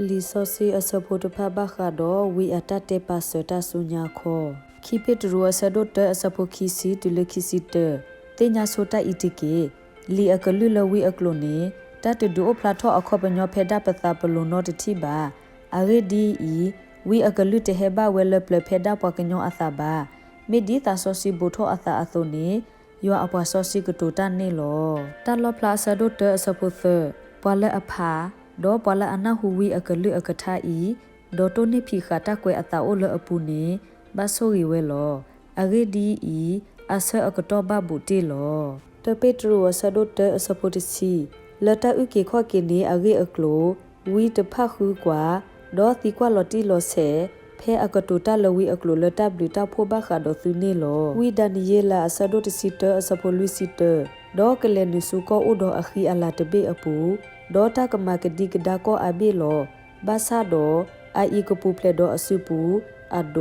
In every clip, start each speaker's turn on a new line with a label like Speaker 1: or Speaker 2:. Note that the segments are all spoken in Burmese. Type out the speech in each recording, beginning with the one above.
Speaker 1: ลีซอซีอสโพตพาบาคาดอวีอัตเตปาเสตาสุญาคอคีเพตรัวสะดดอสโพคีซีตุเลคีซีเตเตญาโซตาอิติเกลีอกลุลวีอกโลเนตาตดูอพลาทออคอปญอเพดาปตาปโลโนตทิบาอาเรดีอีวีอกลุเตเฮบาเวลเปลเพดาปอกญออาซาบาเมดิตาซอซีโบโทอาซาอาโซเนยัวอปาซอซีกตูตันเนลอตาลอพลาสะดดอสโพเซปอลอภาดอปอลอนาฮูวีอกลุอกทาอีดอโตเนพีขาตะกวยอตาโอลอปูเนบาโซรีเวลออาเรดีอีอาเซอกตอบาบุติลอเตเปตรัวสะดดอสโพติซีลตาอุเกข้อเกเนอาเรอกโลวีตพะคือกว่าดอติกว่าลอติลอเสเพอกตูตาลวีอกโลลตาบลิตาโพบาคาดอซุเนลอวีดานิเยลาสะดดซิเตอสโพลุซิเตดอกเลนุสุกออุดออคีอาลาตเบอปูดอตากมากดิกดาโกอาเบลอบาซาโดอาอีกปูเพลดออสุปูอาโด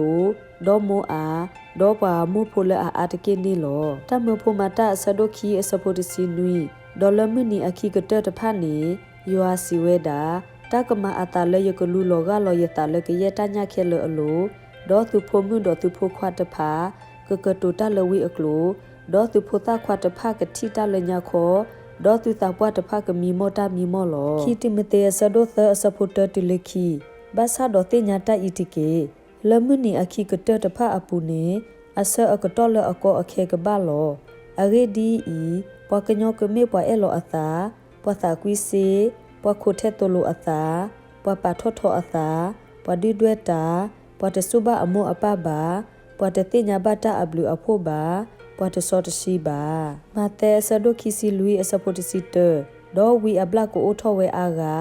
Speaker 1: ดอโมอาดอปามูโพลอาตเกนีลอตามโพมาตาสะดคีสโพติซินุยดอลมนีอาคีกเตตพานียัวซิเวดาตากมาอาตาเลยกลูโลกาลอยตาเลกเยตาญาเคเลอโลดอตุโพมุดอตุโพควาตพากกตูตาลวีอกโลดอตุโพตาควาตพากทิตาเลญาโคดอตุตาปวตพากมีโมตามีโมลอคีติมเตสะดเตอสโพเตติเลคีบาซาดอเตญาตาอิติเกลมุนีอาคีกเตตพาอปูเนอาเซอกตอลอโกอเคกบาลออาเรดีอีปอกญอกเมปอเอโลอาตาปอตาควิเซปอโคเทโตโลอาตาปอปาทอทออาตาปอดิด้วยตาปอเตสุบาอโมอปาบาปอเตเตญาบาตาอบลูอโพบาปอเตซอตชีบามาเตสะดคิซิลุยอสโพติซิเตดอวีอบลาโกโอทอเวอากา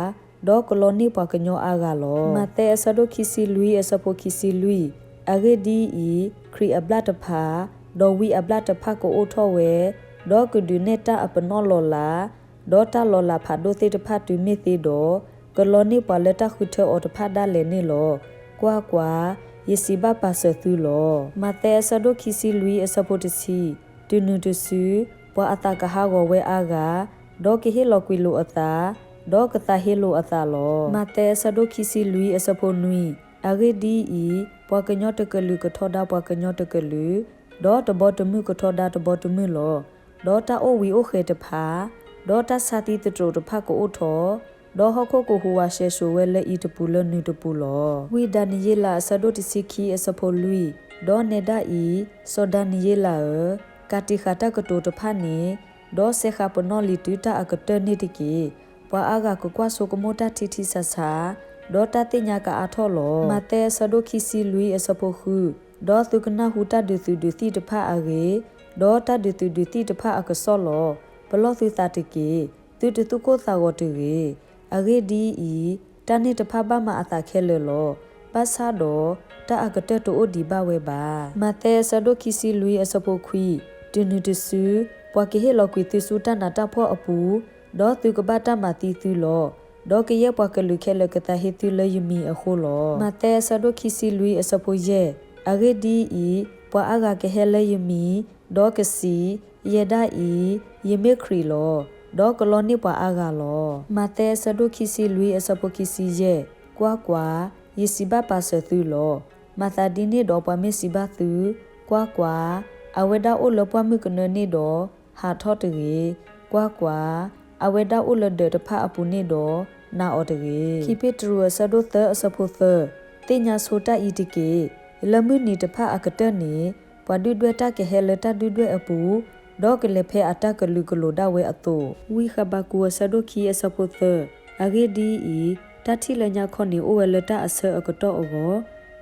Speaker 1: ดอกโลนีปอกญออากาลอมาเตสะดคิซิลุยอสโพคิซิลุยอาเรดีอีครีอบลาตพาดอวีอบลาตพาโกโอทอเวดอกดูเนตาอปนอลอลาดอตาลอลาพาโดเตตพาตุเมเตดอกโลนีปอเลตาคุเทออตพาดาเลเนลอกว่าเยซิบาปาเซตุลอมาเตสะดคิซิลุยอสโพติซีตุนุตุซูปออาตากะฮาโกเวอากาดอกเฮโลควิโลอตาดอกตาเฮโลอตาลอมาเตสะดคิซิลุยอสโพนุยอาเรดีอีปอกญอตกะลุกทอดาปอกญอตกะลุดอตบอตมุกทอดาตบอตมุลอดอตาโอวีโอเขตพาดอตาสาติตโตตพาโกโอทอดอฮโคโกฮัวเชโซเวเลอีตปูลนุตปูลอวีดานิเยลาสะดติซิคีอสโพลุยดอเนดาอีโซดานิเยลากาติคาตากโตตพานีดอเซคาปนอลิตุตาอกเตนิติกีปะอากากกว่าโซกโมตาทิทิซาซาดอตาติญากาอาทอลอมาเตสะดคิซิลุยอสโพคูดอตุกนาหูตาดุตุดุติตพาอาเกดอตาดุตุดุติตพาอากซอลอปลอตุตาติเกตุตุตุโกตากอตุเกอาเกดีอีตานิตพาบามาอาตาเคเลลอปัสซาดอตาอากเตโตโอดีบาเวบามาเตสะดคิซิลุยอสโพคุยตุนุตุซูปวกเฮลอกุติสุตานาตาพ่ออปูดอตุกบาตามาติตุลอดอกเยปวกลุเคลกตาเฮตุลยมีอโคลอมาเตสะดคิซิลุยอสโพเยอาเกดีอีปวอากาเกเฮลยมีดอกสีเยดาอีเยเมครีลอดอกลอนิปวอากาลอมาเตสะดคิซิลุยอสโพคิซิเยกว่าเยซิบาปาเสตุลอมาตาดินีดอปวเมซิบาตุกว่าอเวดาโอลปวมุกเนนีดอหาทอตเกกว่าอเวดาโอลเดตพาอปุเนดอนาออตเกคีเปตรัวสะดเตอสโพเตเตญาโซตาอีติเกลมุนีตพาอกเตเนปวดุด้วยตาเกเฮเลตาดุด้วยอปูดอกเลเพอตากลุกโลดาเวอโตวิคบากัวสะดคีอสโพเตอาเกดีอีตัทิลญาคอนีโอเวเลตาอเซอกโตโอโก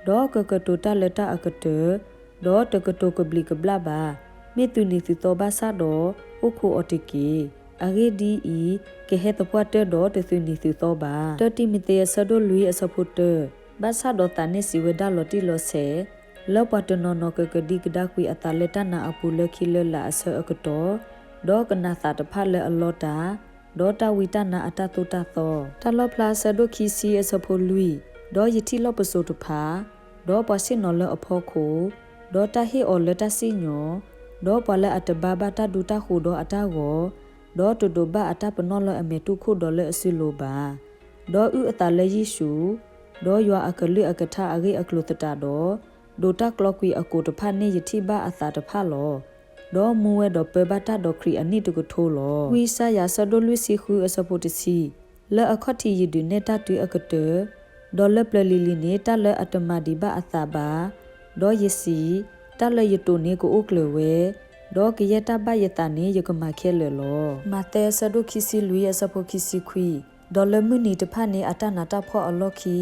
Speaker 1: ดอกกโตตาเลตาอกเตดอตกโตกบลิกบลาบาเมตุนิติโตบาซาดออุโคอติเกอาเกดีอีเกเฮตปวเตดอตตุนิติโตบาตติมิเตสะดลุยอสโพเตบาซาดอตาเนสิเวดาลอติลอเซลปตนนกกดิกดาคุยอตาเลตนาอปูเลคิเลลาอเซอกโตดอกนาสาตพาเลอลอตาดอตาวิตนาอตาตุตาโตทะลอพลาสะดคิซีอสโพลุยดอยิทิลอปโซตพาดอปสินนลอพอโคดอตาเฮอเลตาซิญอดอปเลอัตบาบาตาดูตาคูดออตาโกดอตุดบาอตาปนอลอเมตุคูดอเลอซิโลบา ဒေါ်ဥအတာလဲယေရှုဒေါ်ရွာအကလွအကထအဂေအကလုတတာဒေါ်ဒိုတာကလော့ကွီအကိုတဖတ်နေယတိဘာအသာတဖတ်လောဒေါ်မူဝဲဒေါ်ပေဘတာဒေါ်ခရီအနိတကထိုးလောဝီဆာယာဆဒိုလူစီခူအစပိုတစီလဲအခတ်တီယဒူနေတာတူအကတေဒေါ်လပလလီလီနေတာလဲအတမဒီဘာအသာဘာဒေါ်ယစီတလဲယတိုနေကိုအိုကလဝဲဒေါ်ကရတဘယတနေယကမခဲလေလောမတဲဆဒိုခီစီလူယစပိုခီစီခွီဒေါ်လမနီတဖတ်နေအတနာတဖောအလော်ခီ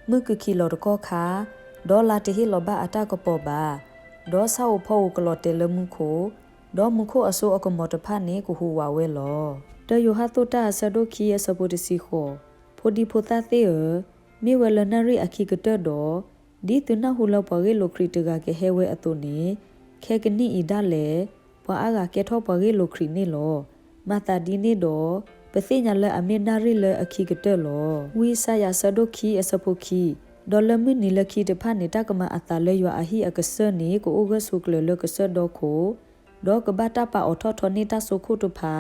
Speaker 1: မုကခီလော်ကောခါဒေါ်လာတဟီလောဘအတကပေါ်ပါဒေါ်ဆောက်ဖို့ကလော်တဲလမှုခိုဒေါ်မှုခိုအဆိုအကမောတဖတ်နေကိုဟူဝါဝဲလောတယိုဟာတိုတာဆဒိုခီယစပိုတစီခိုဖိုဒီဖိုတာသေးမေဝလနရီအခီကတတော်ဒီတနဟူလောပရေလိုခရီတကကဟဲဝဲအတုနေခဲကနိဣဒလေပွာအာကကဲထောပရေလိုခရီနေလောမတာဒီနေတော်ပသိညာလအမေနာရီလအခီကတလောဝီဆာယာဆဒိုခီအစပိုခီဒေါ်လမနီလခီတဖာနေတကမအတာလဲရွာအဟိအကဆနေကိုအိုဂဆုကလလကဆဒေါခိုဒေါကဘတာပါအထောထောနေတာဆုခုတဖာ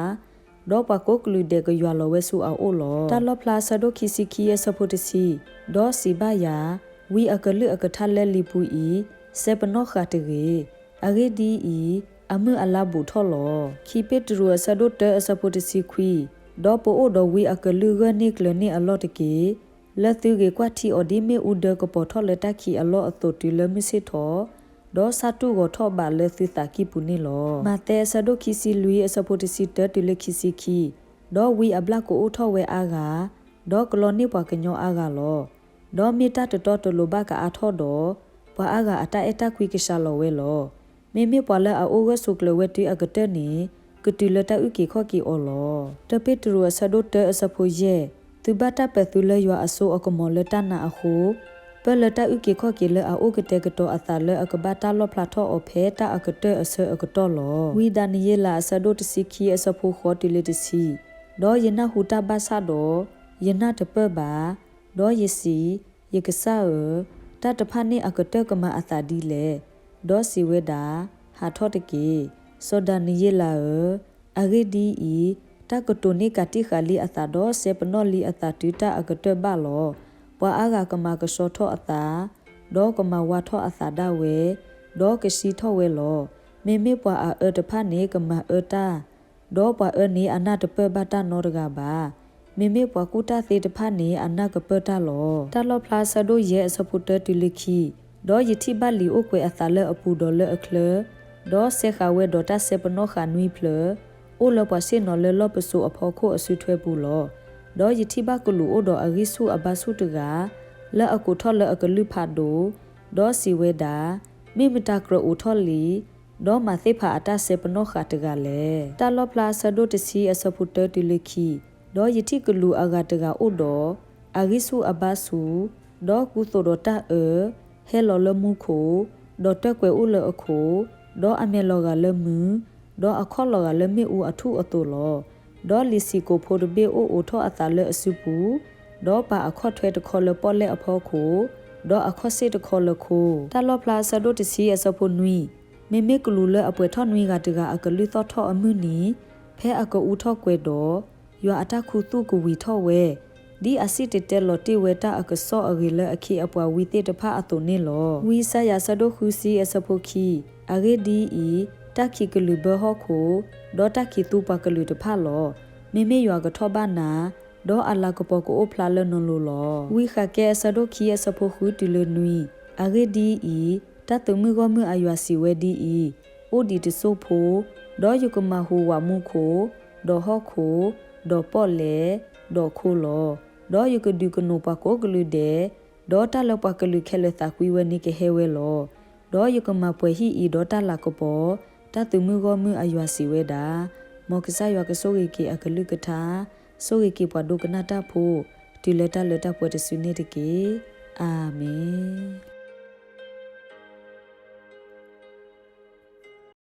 Speaker 1: ဒေါပကိုကလူဒေကရွာလဝဲဆူအိုလောတလပလာဆဒိုခီစီခီယစပိုတစီဒေါစီဘာယာဝီအကလအကထလဲလီပူဤစေပနောခတ်တေအဂေဒီဤအမအလာဘူထောလောခီပစ်ရူဆဒိုတအစပိုတစီခွီဒေါပိုအိုဒေါဝီအကလူဂနိကလနေအလော့တကေလက်သူကေကွာတီအော်ဒီမေဥဒကပေါ်ထောလက်တခီအလော့အတုတီလမစ်စစ်ထောဒေါ်ဆာတူကိုထောပါလက်သူတာကီပူနေလောမတဲဆဒိုခီစီလူအစပိုတစီတတူလက်ခီစီခီဒေါ်ဝီအဘလကိုအိုထောဝဲအာဂါဒေါ်ကလောနိပွားကညောအာဂါလောဒေါ်မီတာတတော်တလိုဘကအာထောဒေါ်ပွာအာဂါအတအတကွီကရှာလောဝဲလောမေမေပွာလက်အိုဂဆုကလဝဲတီအကတဲနီကတိလတဥကီခော့ကီအော်လောတပိတရူဆဒိုတအစဖိုယေသူဘတာပသူလရွာအဆိုအကမောလတနာအခုပလတဥကီခော့ကီလအိုကတဲကတော့အသာလအကဘတာလောဖလာထောအဖဲတာအကတဲအဆအကတော်လောဝီဒနီယေလာဆဒိုတစီခီအစဖိုခောတီလတစီဒေါ်ယနာဟူတာဘဆာဒေါ်ယနာတပဘာဒေါ်ယစီယကဆာတတဖာနေအကတဲကမအသာဒီလေဒေါ်စီဝဲတာဟာထောတကေစောဒနီယေလာအဂေဒီဤတကတိုနေကတိခလီအသာဒေါ်စေပနောလီအသာတူတာအကတဲဘလောပွာအာဂကမကစောထောအသာဒေါ်ကမဝါထောအသာဒဝဲဒေါ်ကစီထောဝဲလောမေမေပွာအတဖာနေကမတာဒေါ်ပွာနေအနာတပဘတာနောတကပါမေမေပွာကူတာသေးတဖာနေအနာကပတာလောတလောဖလာဆဒိုရဲ့စပုတတူလခီဒေါ်ယတိဘလီအိုကွေအသာလအပူဒေါ်လအခလဒေါ်ဆေခဝဲဒေါ်တာဆေပနောခနွီဖလအိုလပစေနော်လလပဆူအဖော်ခိုအဆွေထွဲပူလောဒေါ်ယတိဘကလူအိုဒေါ်အဂိဆုအဘဆုတကလဲအကူထော်လဲအကလူဖာဒိုဒေါ်စီဝဲတာမိမတာကရအိုထော်လီဒေါ်မသေဖာအတာဆေပနောခတကလဲတလောပလာဆဒိုတစီအစဖုတတူလခီဒေါ်ယတိကလူအဂတကအိုဒေါ်အဂိဆုအဘဆုဒေါ်ကူတိုဒတာဟဲလောလမှုခိုဒေါ်တက်ကွယ်ဥလအခုဒေါ်အမေလောကလမှုဒေါ်အခေါ်လောကလမေဦးအထုအတူလောဒေါ်လီစီကိုဖိုဒဘေအိုထောအတာလအစုပူဒေါ်ပါအခေါ်ထွဲတခေါ်လပေါ်လက်အဖော်ခိုဒေါ်အခေါ်စစ်တခေါ်လခိုတလောပလာဆဒိုတစီအစဖို့နွီမေမေကလူလအပွဲထောနွီကတကအကလူသောထောအမှုနီဖဲအကဦးထောကွယ်တော်ရွာအတခုသူ့ကိုဝီထောဝဲဒီအစစ်တဲလော်တီဝဲတာအကဆော့အဂီလအခီအပွားဝီတေတဖအတုနေလောဝီဆာယာဆဒိုခူစီအစဖို့ခီအဂေဒီဤတခိကလူဘဟခိုဒေါ်တခိတူပကလူတဖလောမေမေရွာကထောဘာနာဒေါ်အလာကပကိုအိုဖလာလနလိုလောဝီခကဲဆဒိုခီအစဖို့ခူတီလနွီအဂေဒီဤတတမှုကမှုအယွာစီဝဲဒီဤအိုဒီတဆိုဖိုဒေါ်ယကမဟူဝမှုခိုဒေါ်ဟခိုဒေါ်ပေါ်လေဒေါ်ခိုလောဒေါ်ယကဒုကနိုပကိုကလူတဲ့ဒေါ်တလပကလူခဲလတာကွီဝနိကဟဲဝဲလောဒေါ်ယကမပွဲဟီဤဒေါ်တလာကပေါ်တတမှုကမှုအယွာစီဝဲတာမောကဆာယကဆိုရီကေအကလူကထာဆိုရီကေပဒုကနာတာဖိုတီလက်တာပွဲတဆုနေတကေအာမင်